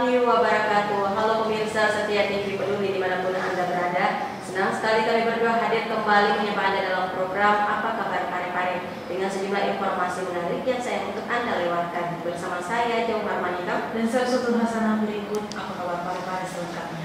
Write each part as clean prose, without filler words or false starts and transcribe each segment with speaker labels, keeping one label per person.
Speaker 1: warahmatullahi wabarakatuh. Halo pemirsa setia TV Peduli dimanapun Anda berada. Senang sekali kami berdua hadir kembali menyapa Anda dalam program Apa Kabar Parepare dengan sejumlah informasi menarik yang saya untuk Anda lewatkan. Bersama saya Jauh Marmanita
Speaker 2: dan saya Sutun Hasanah. Berikut Apa Kabar Parepare selengkapnya.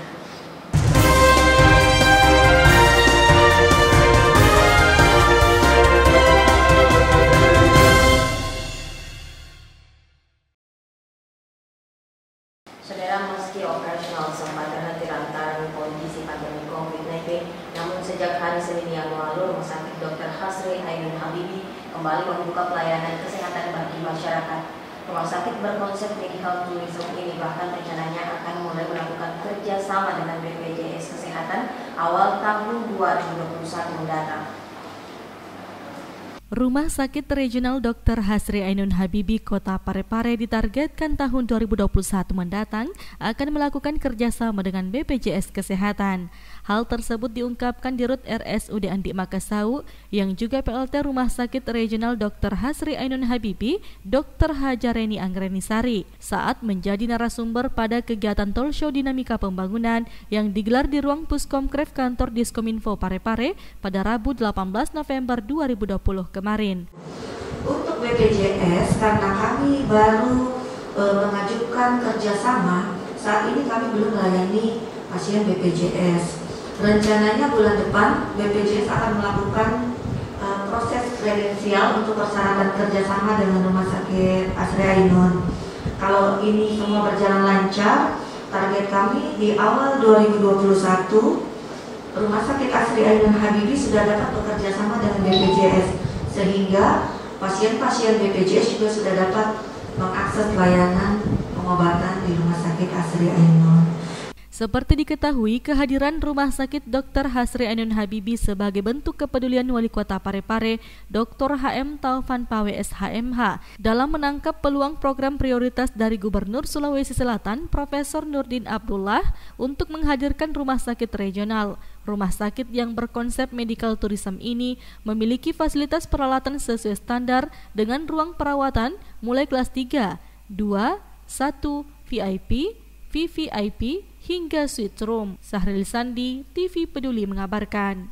Speaker 1: Saudara, meski operasional sempat terhenti lantaran kondisi pandemi COVID-19, namun sejak hari Senin yang lalu, Rumah Sakit Dr. Hasri Ainun Habibie kembali membuka pelayanan kesehatan bagi masyarakat. Rumah sakit berkonsep medical tourism ini bahkan rencananya akan mulai melakukan kerjasama dengan BPJS Kesehatan awal tahun 2021 mendatang.
Speaker 3: Rumah Sakit Regional Dr. Hasri Ainun Habibie Kota Parepare ditargetkan tahun 2021 mendatang akan melakukan kerjasama dengan BPJS Kesehatan. Hal tersebut diungkapkan di Rut RSUD Andi Makassau yang juga PLT Rumah Sakit Regional Dr. Hasri Ainun Habibie, Dr. Hajareni Angrenisari, saat menjadi narasumber pada kegiatan talk show Dinamika Pembangunan yang digelar di ruang Puskomkref Kantor Diskominfo Parepare pada Rabu 18 November 2020 kemarin.
Speaker 4: Untuk BPJS, karena kami baru mengajukan kerjasama, saat ini kami belum melayani pasien BPJS. Rencananya bulan depan BPJS akan melakukan proses kredensial untuk persyaratan kerjasama dengan Rumah Sakit Hasri Ainun. Kalau ini semua berjalan lancar, target kami di awal 2021 Rumah Sakit Hasri Ainun Habibie sudah dapat bekerja sama dengan BPJS, sehingga pasien-pasien BPJS juga sudah dapat mengakses layanan pengobatan di Rumah Sakit Hasri Ainun.
Speaker 3: Seperti diketahui, kehadiran Rumah Sakit Dr. Hasri Ainun Habibie sebagai bentuk kepedulian Wali Kota Parepare, Dr. HM Taufan Pawe SHMH, dalam menangkap peluang program prioritas dari Gubernur Sulawesi Selatan, Profesor Nurdin Abdullah, untuk menghadirkan rumah sakit regional. Rumah sakit yang berkonsep medical tourism ini memiliki fasilitas peralatan sesuai standar dengan ruang perawatan mulai kelas 3, 2, 1, VIP, VVIP, hingga suite room. Sahril Sandi, TV Peduli mengabarkan.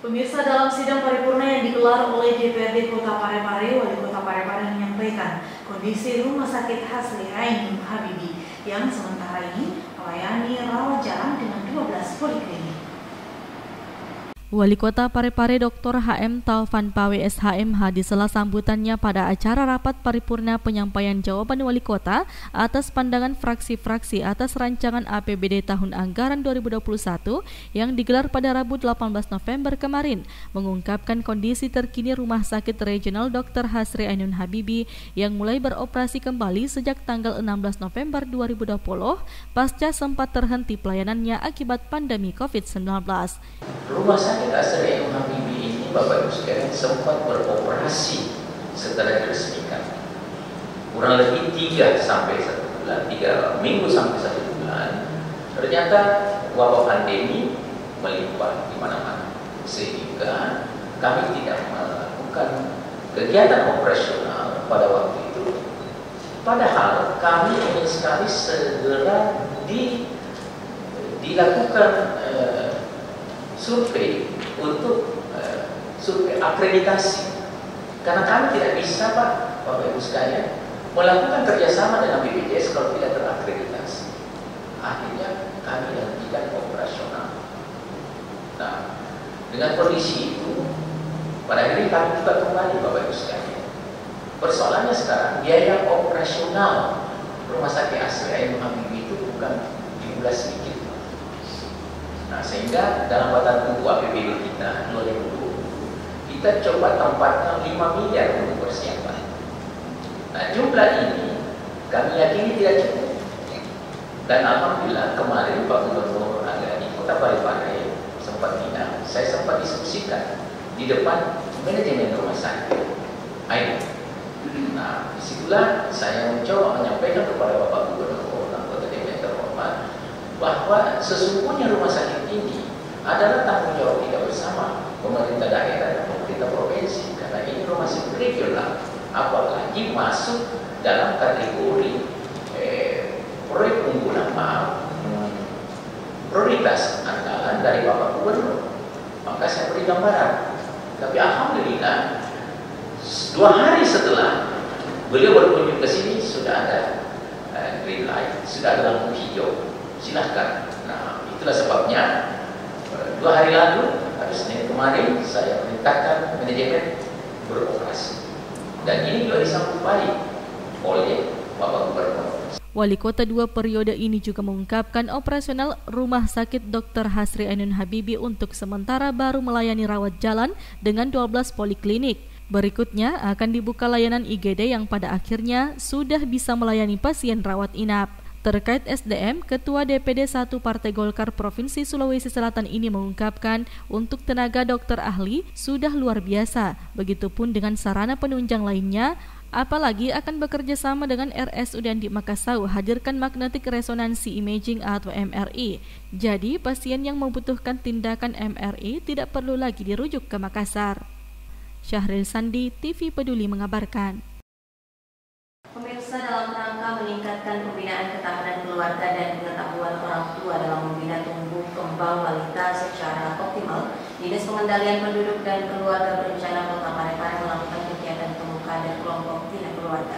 Speaker 2: Pemirsa, dalam sidang paripurna yang digelar oleh DPRD Kota Parepare, Wali Kota Parepare menyampaikan kondisi Rumah Sakit Hasri Ainun Habibie yang sementara ini melayani rawat jalan dengan 12 poliklinik.
Speaker 3: Wali Kota Parepare Dr. HM Taufan Pawe SHMH di sela sambutannya pada acara rapat paripurna penyampaian jawaban Wali Kota atas pandangan fraksi-fraksi atas rancangan APBD tahun anggaran 2021 yang digelar pada Rabu 18 November kemarin, mengungkapkan kondisi terkini Rumah Sakit Regional Dr. Hasri Ainun Habibie yang mulai beroperasi kembali sejak tanggal 16 November 2020 pasca sempat terhenti pelayanannya akibat pandemi COVID-19.
Speaker 5: Rumah Sakit Hasri Ainun Habibie ini, Bapak Ibu sekalian, sempat beroperasi setelah diresmikan kurang lebih 3 sampai 1 bulan, 3 minggu sampai 1 bulan. Ternyata wabah pandemi melimpah di mana-mana, sehingga kami tidak melakukan kegiatan operasional pada waktu itu. Padahal kami ingin sekali segera dilakukan survei untuk survei akreditasi, karena kami tidak bisa, Bapak Ibu sekalian, melakukan kerjasama dengan BPJS kalau tidak terakreditasi. Akhirnya kami hentikan operasional. Nah, dengan kondisi itu, pada akhirnya kami juga kembali, Bapak Ibu sekalian. Persoalannya sekarang biaya operasional Rumah Sakit Hasri Ainun Habibie itu bukan jumlah sedikit. Nah, sehingga dalam batang tubuh APBD kita 2020, kita coba tempatkan 5 miliar untuk persiapan. Nah, jumlah ini kami yakini tidak cukup. Dan alhamdulillah kemarin Pak Gubernur di Kota Parepare sempat bilang, saya sempat diskusikan di depan manajemen rumah sakit Ainun. Nah, disitulah saya mencoba menyampaikan kepada Bapak Gubernur dan Kota DPR terhormat bahwa sesungguhnya rumah sakit ini adalah tanggung jawab kita bersama, pemerintah daerah dan pemerintah provinsi, karena ini rumah sakit regional, apalagi masuk dalam kategori proyek unggulan, prioritas andalan dari Bapak Gubernur. Maka saya beri gambaran. Tapi alhamdulillah 2 hari setelah beliau berkunjung ke sini sudah ada green light, sudah ada lampu hijau. Silahkan. Nah, itulah sebabnya 2 hari lalu, hari Senin kemarin, saya perintahkan manajemen beroperasi. Dan ini juga disambut baik oleh Bapak Gubernur.
Speaker 3: Wali Kota 2 periode ini juga mengungkapkan operasional Rumah Sakit Dr. Hasri Ainun Habibie untuk sementara baru melayani rawat jalan dengan 12 poliklinik. Berikutnya akan dibuka layanan IGD yang pada akhirnya sudah bisa melayani pasien rawat inap. Terkait SDM, Ketua DPD 1 Partai Golkar Provinsi Sulawesi Selatan ini mengungkapkan untuk tenaga dokter ahli sudah luar biasa, begitupun dengan sarana penunjang lainnya, apalagi akan bekerja sama dengan RSUD Andi Makassau hadirkan magnetic resonancy imaging atau MRI. Jadi, pasien yang membutuhkan tindakan MRI tidak perlu lagi dirujuk ke Makassar. Syahril Sandi, TV Peduli mengabarkan.
Speaker 1: Pemirsa, dalam rangka meningkatkan pembinaan ketahanan keluarga dan pengetahuan orang tua dalam membina tumbuh kembang balita secara optimal, Dinas Pengendalian Penduduk dan Keluarga Berencana Kota Parepare melakukan kegiatan pemuka dan kelompok bina keluarga.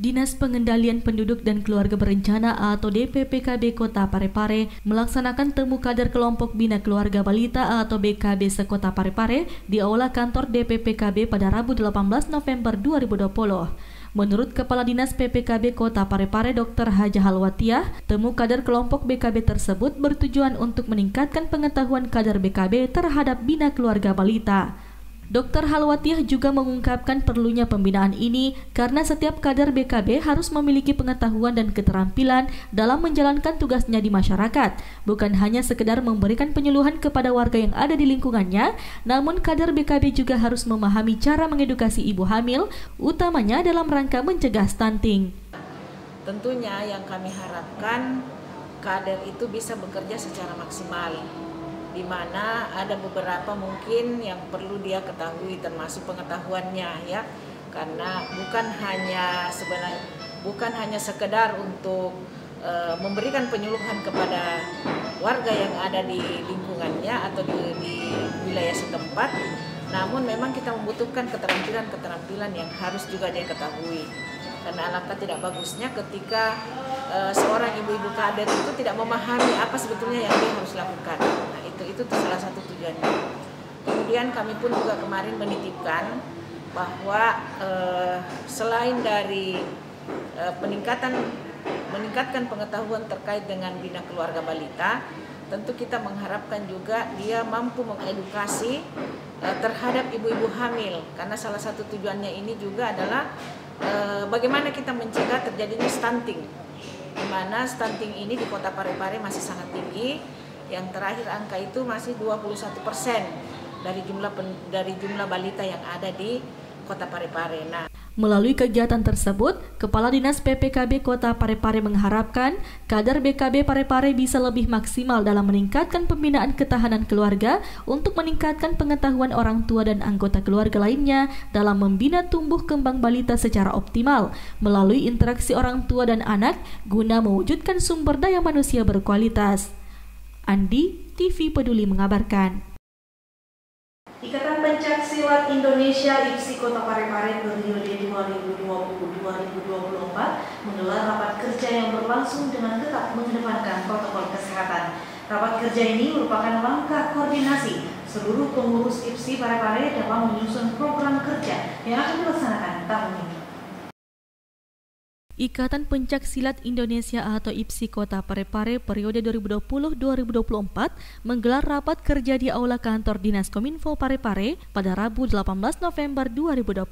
Speaker 3: Dinas Pengendalian Penduduk dan Keluarga Berencana atau DPPKB Kota Parepare melaksanakan temu kader kelompok bina keluarga balita atau BKB sekota Parepare di Aula Kantor DPPKB pada Rabu 18 November 2020. Menurut Kepala Dinas PPKB Kota Parepare Dr. Haja Halwatiah, temu kader kelompok BKB tersebut bertujuan untuk meningkatkan pengetahuan kader BKB terhadap bina keluarga balita. Dr. Halwatiah juga mengungkapkan perlunya pembinaan ini karena setiap kader BKB harus memiliki pengetahuan dan keterampilan dalam menjalankan tugasnya di masyarakat, bukan hanya sekedar memberikan penyuluhan kepada warga yang ada di lingkungannya, namun kader BKB juga harus memahami cara mengedukasi ibu hamil, utamanya dalam rangka mencegah stunting.
Speaker 6: Tentunya yang kami harapkan kader itu bisa bekerja secara maksimal, di mana ada beberapa mungkin yang perlu dia ketahui termasuk pengetahuannya ya, karena bukan hanya sekedar untuk memberikan penyuluhan kepada warga yang ada di lingkungannya atau di wilayah setempat, namun memang kita membutuhkan keterampilan yang harus juga dia ketahui. Karena alangkah tidak bagusnya ketika seorang ibu-ibu kader itu tidak memahami apa sebetulnya yang dia harus lakukan. Nah, itu salah satu tujuannya. Kemudian kami pun juga kemarin menitipkan bahwa selain dari meningkatkan pengetahuan terkait dengan bina keluarga balita, tentu kita mengharapkan juga dia mampu mengedukasi terhadap ibu-ibu hamil, karena salah satu tujuannya ini juga adalah bagaimana kita mencegah terjadinya stunting, di mana stunting ini di Kota Parepare masih sangat tinggi. Yang terakhir angka itu masih 21% dari jumlah balita yang ada di Kota Parepare. Nah,
Speaker 3: melalui kegiatan tersebut, Kepala Dinas PPKB Kota Parepare mengharapkan kader BKB Parepare bisa lebih maksimal dalam meningkatkan pembinaan ketahanan keluarga untuk meningkatkan pengetahuan orang tua dan anggota keluarga lainnya dalam membina tumbuh kembang balita secara optimal melalui interaksi orang tua dan anak guna mewujudkan sumber daya manusia berkualitas. Andi, TV Peduli mengabarkan.
Speaker 2: Ikatan Pencak Silat Indonesia IPSI Kota Parepare periode 2020-2024 menggelar rapat kerja yang berlangsung dengan ketat mengedepankan protokol kesehatan. Rapat kerja ini merupakan langkah koordinasi seluruh pengurus IPSI Parepare dalam menyusun program kerja yang akan dilaksanakan tahun ini.
Speaker 3: Ikatan Pencak Silat Indonesia atau IPSI Kota Parepare periode 2020-2024 menggelar rapat kerja di Aula Kantor Dinas Kominfo Parepare pada Rabu 18 November 2020.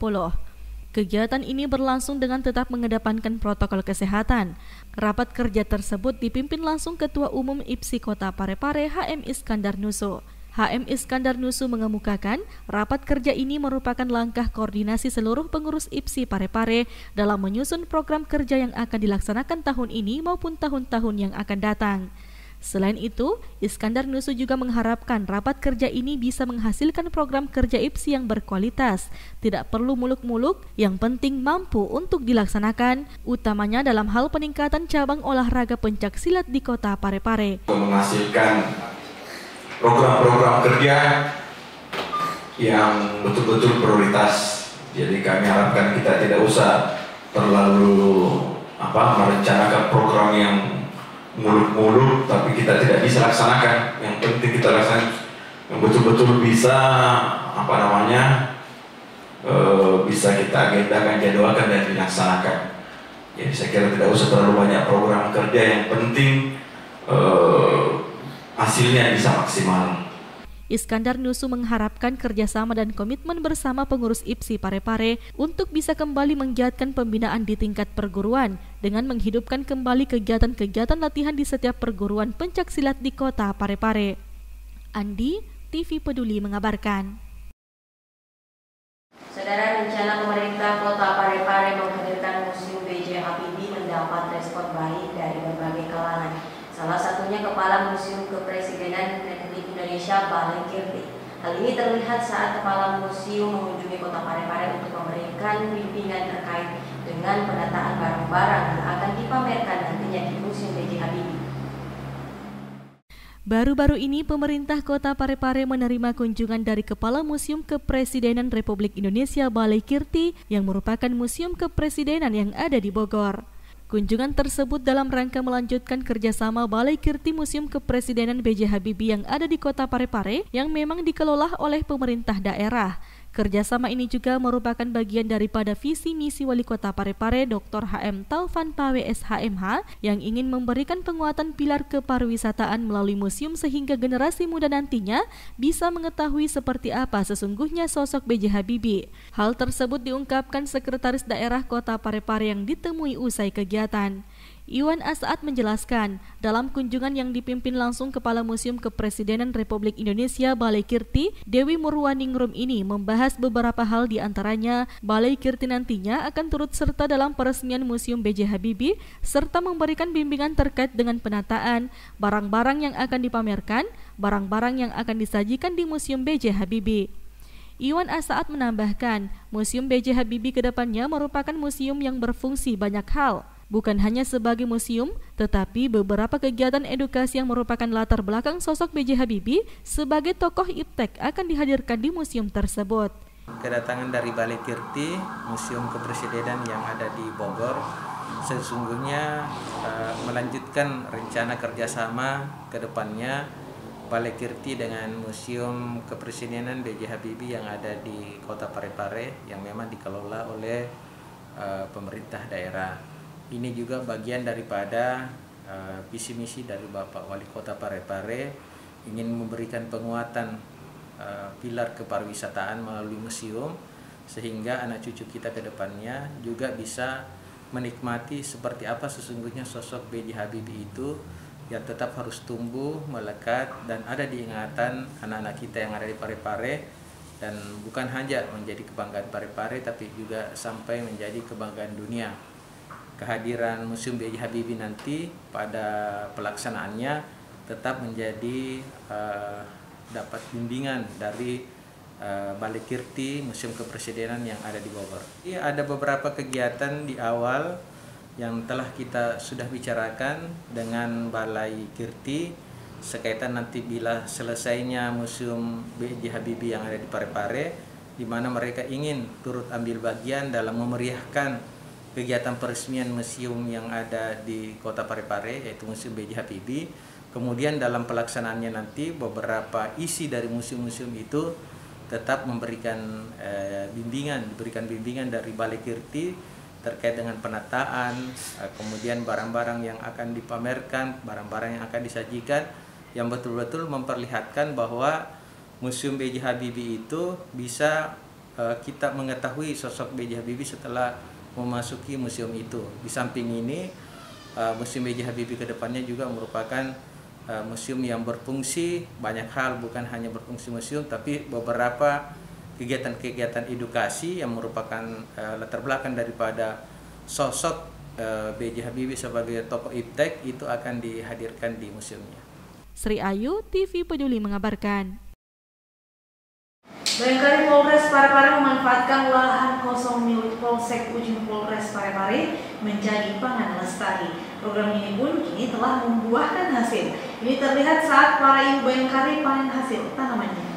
Speaker 3: Kegiatan ini berlangsung dengan tetap mengedepankan protokol kesehatan. Rapat kerja tersebut dipimpin langsung Ketua Umum IPSI Kota Parepare HM Iskandar Nusu. HM Iskandar Nusu mengemukakan rapat kerja ini merupakan langkah koordinasi seluruh pengurus IPSI Parepare dalam menyusun program kerja yang akan dilaksanakan tahun ini maupun tahun-tahun yang akan datang. Selain itu, Iskandar Nusu juga mengharapkan rapat kerja ini bisa menghasilkan program kerja IPSI yang berkualitas, tidak perlu muluk-muluk, yang penting mampu untuk dilaksanakan, utamanya dalam hal peningkatan cabang olahraga pencaksilat di Kota Parepare.
Speaker 7: Menghasilkan program-program kerja yang betul-betul prioritas. Jadi kami harapkan kita tidak usah terlalu merencanakan program yang muluk-muluk tapi kita tidak bisa laksanakan. Yang penting kita laksanakan yang betul-betul bisa bisa kita agendakan, jadwalkan dan dilaksanakan. Jadi saya kira tidak usah terlalu banyak program kerja, yang penting hasilnya bisa maksimal.
Speaker 3: Iskandar Nusu mengharapkan kerjasama dan komitmen bersama pengurus IPSI Parepare untuk bisa kembali menggiatkan pembinaan di tingkat perguruan dengan menghidupkan kembali kegiatan-kegiatan latihan di setiap perguruan pencaksilat di Kota Parepare. Andi, TV Peduli mengabarkan.
Speaker 1: Saudara, rencana pemerintah Kota Parepare menghadirkan Museum B.J. Habibie mendapat respon baik dari berbagai kalangan. Salah satunya Kepala Museum Kepresidenan Republik Indonesia Balai Kirti. Hal ini terlihat saat Kepala Museum mengunjungi Kota Parepare untuk memberikan bimbingan terkait dengan penataan barang-barang yang akan dipamerkan nantinya di Museum B.J. Habibie.
Speaker 3: Baru-baru ini pemerintah Kota Parepare menerima kunjungan dari Kepala Museum Kepresidenan Republik Indonesia Balai Kirti yang merupakan museum kepresidenan yang ada di Bogor. Kunjungan tersebut dalam rangka melanjutkan kerjasama Balai Kirti Museum Kepresidenan B.J. Habibie yang ada di Kota Parepare yang memang dikelola oleh pemerintah daerah. Kerjasama ini juga merupakan bagian daripada visi misi Wali Kota Parepare Dr. H.M. Taufan Pawe SHMH yang ingin memberikan penguatan pilar kepariwisataan melalui museum sehingga generasi muda nantinya bisa mengetahui seperti apa sesungguhnya sosok B.J. Habibie. Hal tersebut diungkapkan Sekretaris Daerah Kota Parepare yang ditemui usai kegiatan. Iwan Asaat menjelaskan, dalam kunjungan yang dipimpin langsung Kepala Museum Kepresidenan Republik Indonesia Balai Kirti, Dewi Murwaningrum ini membahas beberapa hal, di antaranya Balai Kirti nantinya akan turut serta dalam peresmian Museum B.J. Habibie serta memberikan bimbingan terkait dengan penataan, barang-barang yang akan dipamerkan, barang-barang yang akan disajikan di Museum B.J. Habibie. Iwan Asaat menambahkan, Museum B.J. Habibie kedepannya merupakan museum yang berfungsi banyak hal. Bukan hanya sebagai museum, tetapi beberapa kegiatan edukasi yang merupakan latar belakang sosok B.J. Habibie sebagai tokoh iptek akan dihadirkan di museum tersebut.
Speaker 8: Kedatangan dari Balai Kirti, Museum Kepresidenan yang ada di Bogor, sesungguhnya melanjutkan rencana kerjasama ke depannya Balai Kirti dengan Museum Kepresidenan B.J. Habibie yang ada di Kota Parepare yang memang dikelola oleh pemerintah daerah. Ini juga bagian daripada visi misi dari Bapak Wali Kota Parepare ingin memberikan penguatan pilar kepariwisataan melalui museum sehingga anak cucu kita ke depannya juga bisa menikmati seperti apa sesungguhnya sosok B.J. Habibie itu yang tetap harus tumbuh, melekat dan ada di ingatan anak-anak kita yang ada di Parepare, dan bukan hanya menjadi kebanggaan Parepare tapi juga sampai menjadi kebanggaan dunia. Kehadiran Museum B.J. Habibie nanti pada pelaksanaannya tetap menjadi dapat bimbingan dari Balai Kirti Museum Kepresidenan yang ada di Bogor. Ada beberapa kegiatan di awal yang telah kita sudah bicarakan dengan Balai Kirti sekaitan nanti bila selesainya Museum B.J. Habibie yang ada di Parepare, di mana mereka ingin turut ambil bagian dalam memeriahkan kegiatan peresmian museum yang ada di Kota Parepare, yaitu Museum B.J. Habibie. Kemudian dalam pelaksanaannya nanti beberapa isi dari museum-museum itu tetap memberikan bimbingan dari Balai Kirti terkait dengan penataan, kemudian barang-barang yang akan dipamerkan, barang-barang yang akan disajikan, yang betul-betul memperlihatkan bahwa Museum B.J. Habibie itu bisa kita mengetahui sosok B.J. Habibie setelah memasuki museum itu. Di samping ini, Museum B.J. Habibie ke depannya juga merupakan museum yang berfungsi banyak hal, bukan hanya berfungsi museum, tapi beberapa kegiatan-kegiatan edukasi yang merupakan latar belakang daripada sosok B.J. Habibie sebagai tokoh iptek itu akan dihadirkan di museumnya.
Speaker 3: Sri Ayu, TV Peduli mengabarkan.
Speaker 2: Bayangkari Polres Parepare memanfaatkan lahan kosong milik Polsek Ujung Polres Parepare menjadi pangan lestari. Program ini pun kini telah membuahkan hasil. Ini terlihat saat para ibu Bayangkari panen hasil tanamannya.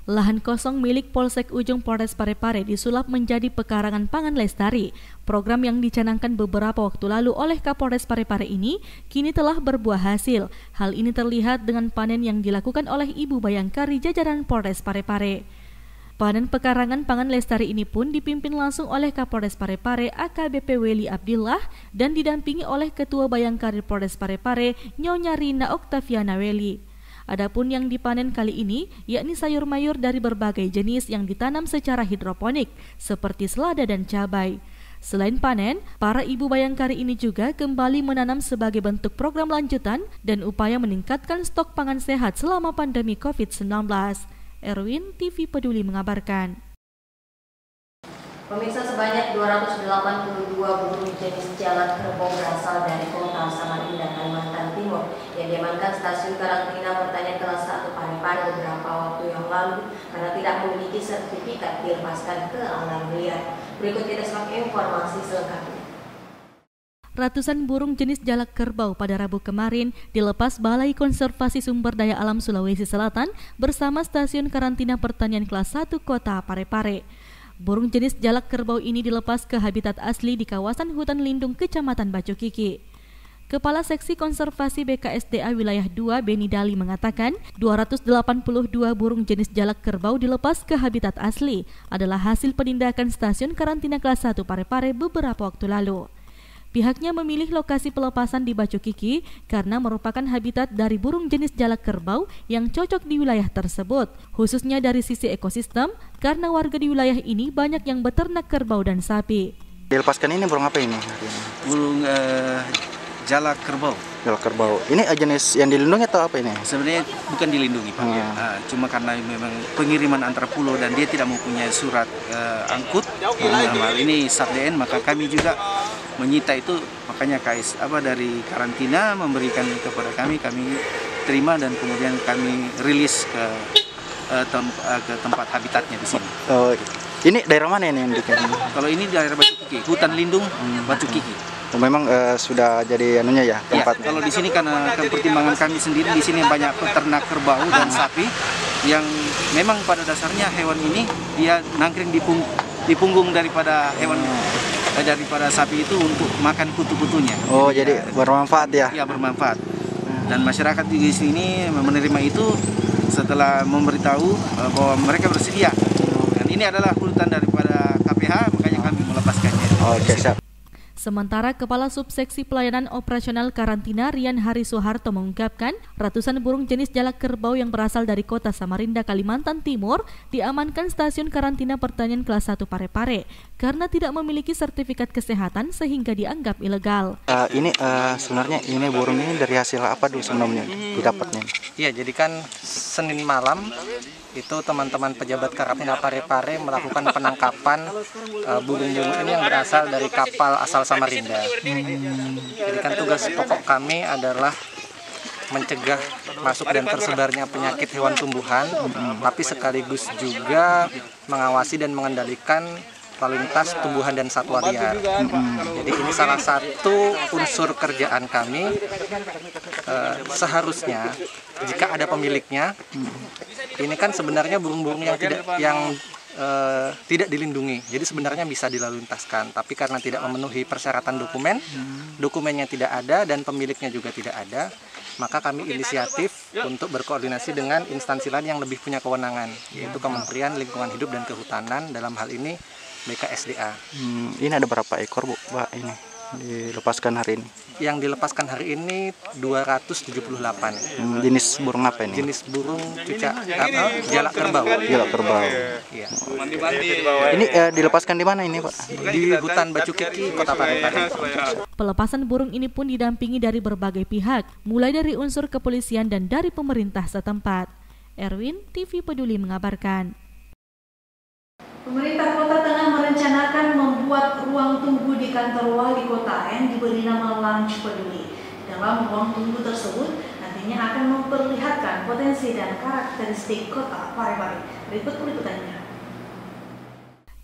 Speaker 3: Lahan kosong milik Polsek Ujung Polres Parepare disulap menjadi pekarangan pangan lestari. Program yang dicanangkan beberapa waktu lalu oleh Kapolres Parepare ini kini telah berbuah hasil. Hal ini terlihat dengan panen yang dilakukan oleh Ibu Bayangkari jajaran Polres Parepare. Panen pekarangan pangan lestari ini pun dipimpin langsung oleh Kapolres Parepare AKBP Weli Abdillah dan didampingi oleh Ketua Bayangkari Polres Parepare Nyonya Rina Oktaviana Weli. Adapun yang dipanen kali ini yakni sayur mayur dari berbagai jenis yang ditanam secara hidroponik seperti selada dan cabai. Selain panen, para ibu Bayangkari ini juga kembali menanam sebagai bentuk program lanjutan dan upaya meningkatkan stok pangan sehat selama pandemi COVID-19. Erwin, TV Peduli mengabarkan.
Speaker 1: Pemirsa, sebanyak 282 burung jenis jalak kerbau berasal dari kota Samarinda, Kalimantan Timur yang diamankan stasiun karantina pertanian kelas 1 Parepare beberapa waktu yang lalu karena tidak memiliki sertifikat dilepaskan ke alam liar. Berikut kita simak informasi selengkapnya.
Speaker 3: Ratusan burung jenis jalak kerbau pada Rabu kemarin dilepas Balai Konservasi Sumber Daya Alam Sulawesi Selatan bersama stasiun karantina pertanian kelas 1 kota Parepare. Burung jenis jalak kerbau ini dilepas ke habitat asli di kawasan hutan lindung Kecamatan Bacukiki. Kepala Seksi Konservasi BKSDA Wilayah 2 Beni Dali mengatakan 282 burung jenis jalak kerbau dilepas ke habitat asli adalah hasil penindakan stasiun karantina kelas 1 Parepare beberapa waktu lalu. Pihaknya memilih lokasi pelepasan di Bacukiki karena merupakan habitat dari burung jenis jalak kerbau yang cocok di wilayah tersebut, khususnya dari sisi ekosistem karena warga di wilayah ini banyak yang beternak kerbau dan sapi.
Speaker 9: Dilepaskan ini burung apa ini?
Speaker 10: Burung jalak kerbau.
Speaker 9: Jalak kerbau. Ini jenis yang dilindungi atau apa ini?
Speaker 10: Sebenarnya bukan dilindungi, Pak. Cuma karena memang pengiriman antar pulau dan dia tidak mempunyai surat angkut. Hal ini SATDN, maka kami juga menyita itu, makanya dari karantina memberikan kepada kami terima dan kemudian kami rilis ke tempat habitatnya di sini.
Speaker 9: Oh, ini daerah mana ini yang dikirim?
Speaker 10: Kalau ini daerah Bacukiki, hutan lindung Bacukiki.
Speaker 9: Oh, memang sudah jadi anunya ya tempatnya.
Speaker 10: Ya, kalau di sini karena pertimbangan kami sendiri di sini banyak peternak kerbau dan sapi yang memang pada dasarnya hewan ini dia nangkring di punggung daripada hewan daripada sapi itu untuk makan kutu-kutunya.
Speaker 9: Oh, jadi bermanfaat ya?
Speaker 10: Ya, bermanfaat. Dan masyarakat di sini menerima itu setelah memberitahu bahwa mereka bersedia. Dan ini adalah hutan daripada KPH, makanya kami melepaskannya.
Speaker 9: Oke, siap.
Speaker 3: Sementara Kepala Subseksi Pelayanan Operasional Karantina Rian Hari Soeharto mengungkapkan ratusan burung jenis jalak kerbau yang berasal dari kota Samarinda, Kalimantan Timur diamankan stasiun karantina pertanian kelas 1 Parepare karena tidak memiliki sertifikat kesehatan sehingga dianggap ilegal.
Speaker 9: Ini sebenarnya ini burung ini dari hasil apa dulu sebelumnya didapatnya?
Speaker 11: Iya, jadi kan Senin malam itu teman-teman pejabat karantina Parepare melakukan penangkapan burung-burung ini yang berasal dari kapal asal Samarinda. Jadi kan tugas pokok kami adalah mencegah masuk dan tersebarnya penyakit hewan tumbuhan, tapi sekaligus juga mengawasi dan mengendalikan lalu lintas tumbuhan dan satwa liar. Jadi ini salah satu unsur kerjaan kami. Seharusnya jika ada pemiliknya, ini kan sebenarnya burung-burung yang tidak dilindungi. Jadi sebenarnya bisa dilalu lintaskan, tapi karena tidak memenuhi persyaratan dokumennya tidak ada dan pemiliknya juga tidak ada, maka kami inisiatif untuk berkoordinasi dengan instansi lain yang lebih punya kewenangan, yaitu Kementerian Lingkungan Hidup dan Kehutanan, dalam hal ini BKSDA.
Speaker 9: Ini ada berapa ekor, Bu, Pak, ini dilepaskan hari ini?
Speaker 11: Yang dilepaskan hari ini 278.
Speaker 9: Jenis burung apa ini?
Speaker 11: Jenis burung jalak kerbau.
Speaker 9: Jalak kerbau.
Speaker 11: Iya.
Speaker 9: Ini dilepaskan di mana ini, Pak?
Speaker 11: Di hutan Bacukiki, Kota Parepare.
Speaker 3: Pelepasan burung ini pun didampingi dari berbagai pihak, mulai dari unsur kepolisian dan dari pemerintah setempat. Erwin, TV Peduli mengabarkan.
Speaker 2: Pemerintah Kota Tengah merencanakan membuat ruang tunggu di kantor wali kota yang diberi nama Lounge Peduli. Dalam ruang tunggu tersebut, nanti nantinya akan memperlihatkan potensi dan karakteristik kota Parepare. Berikut liputannya.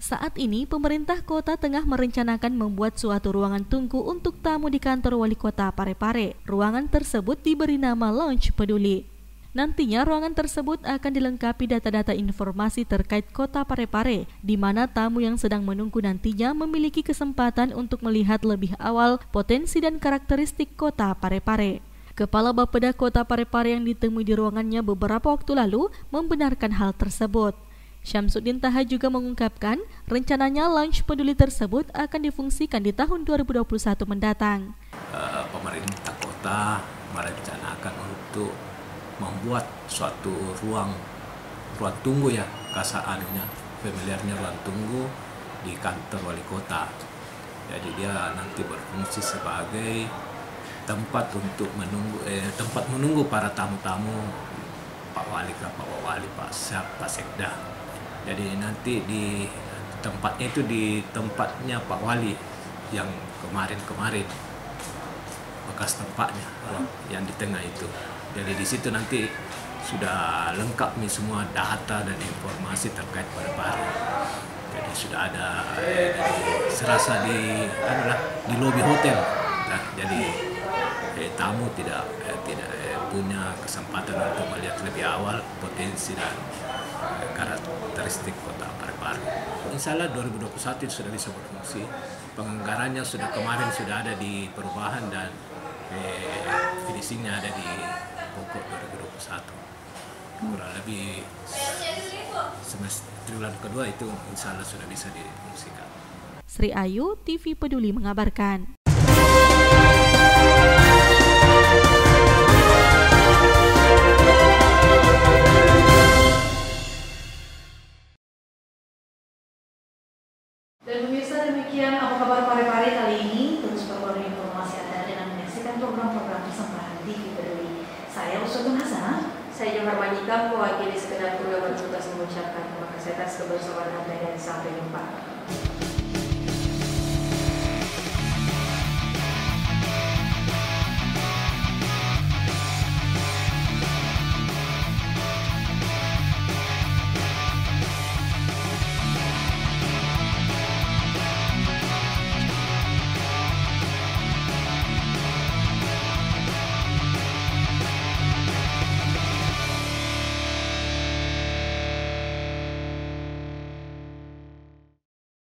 Speaker 3: Saat ini, pemerintah kota tengah merencanakan membuat suatu ruangan tunggu untuk tamu di kantor wali kota Parepare. Ruangan tersebut diberi nama Lounge Peduli. Nantinya, ruangan tersebut akan dilengkapi data-data informasi terkait kota Parepare, di mana tamu yang sedang menunggu nantinya memiliki kesempatan untuk melihat lebih awal potensi dan karakteristik kota Parepare. Kepala Bapeda Kota Parepare yang ditemui di ruangannya beberapa waktu lalu membenarkan hal tersebut. Syamsuddin Taha juga mengungkapkan rencananya Lounge Peduli tersebut akan difungsikan di tahun 2021 mendatang.
Speaker 12: Pemerintah kota merencanakan untuk membuat suatu ruang tunggu ya, kasaannya, familiarnya ruang tunggu di kantor wali kota. Jadi dia nanti berfungsi sebagai tempat untuk menunggu para tamu-tamu, Pak Wali, Pak Wali, Pak Sekda. Jadi nanti di tempatnya itu di tempatnya Pak Wali yang kemarin bekas tempatnya yang di tengah itu. Jadi di situ nanti sudah lengkap nih semua data dan informasi terkait Parepare. Jadi sudah ada serasa di lobi hotel. Nah, jadi tamu tidak punya kesempatan untuk melihat lebih awal potensi dan karakteristik kota Parepare. Insya Allah 2021 sudah bisa berfungsi. Penganggarannya kemarin sudah ada di perubahan dan finishingnya ada di pokok 2021. Kurang lebih semester bulan kedua itu insya Allah sudah bisa difungsikan.
Speaker 3: Sri Ayu, TV Peduli mengabarkan.
Speaker 2: Dan pemirsa, demikian apa kabar Parepare kali ini. Terus perbarui informasi Anda dengan menyaksikan program-program persembahan TV Peduli. Saya Uswatun Hasanah.
Speaker 1: Saya Johar Manika, mewakili segenap keluarga bertugas mengucapkan terima kasih atas kebersamaan Anda dan sampai jumpa.